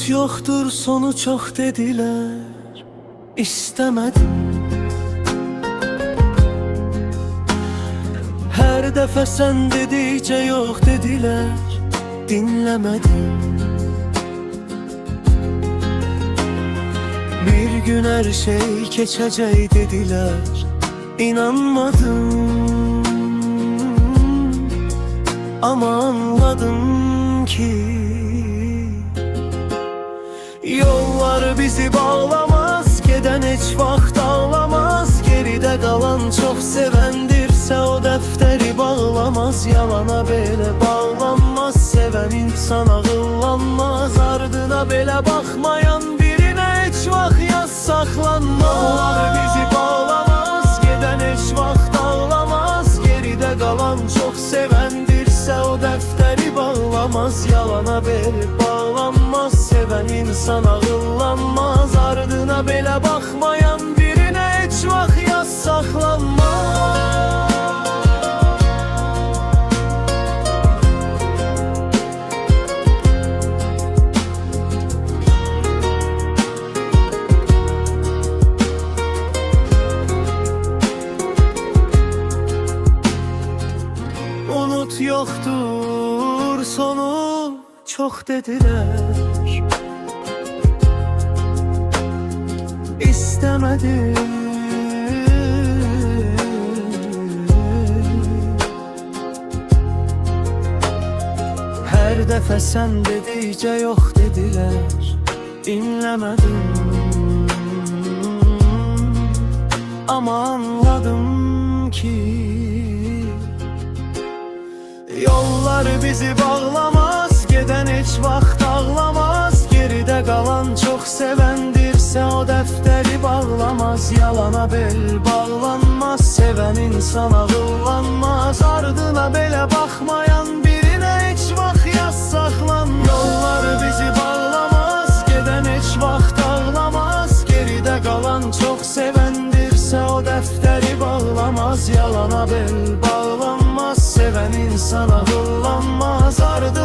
yoktur sonu çok dediler, istemedim. Her defa sen dedikçe yok dediler, dinlemedim. Bir gün her şey geçecek dediler, inanmadım. Ama anladım ki yollar bizi bağlamaz, giden hiç vakit ağlamaz. Geride kalan çok sevendirse o defteri bağlamaz. Yalana belə bağlanmaz, seven insan ağıllanmaz. Ardına belə bakmayan birine hiç vakt yaz saklanmaz. Yollar bizi bağlamaz, giden hiç vakit ağlamaz. Geride kalan çok sevendirse o defteri bağlamaz. Yalana belə bağlanmaz, seven insan ağıllanmaz. Ardına belə bakmayan birine hiç vakt yaz saklanmaz. Unut yoktur sonu çok dediler, istemedim. Her defa sen dedikçe yok dediler, dinlemedim. Ama anladım ki yollar bizi bağlamaz, giden hiç vakt ağlamaz. Geride kalan çok sevendirse o defteri bağlamaz. Yalana bel bağlanmaz, seven insan ağıllanmaz. Ardına belə bakmayan birine hiç vakt yaz saklanmaz. Yollar bizi bağlamaz, giden hiç vakt ağlamaz. Geride kalan çok sevendirse o defteri bağlamaz. Yalana bel bağlanmaz, seven insan ağıllanmaz. Ardına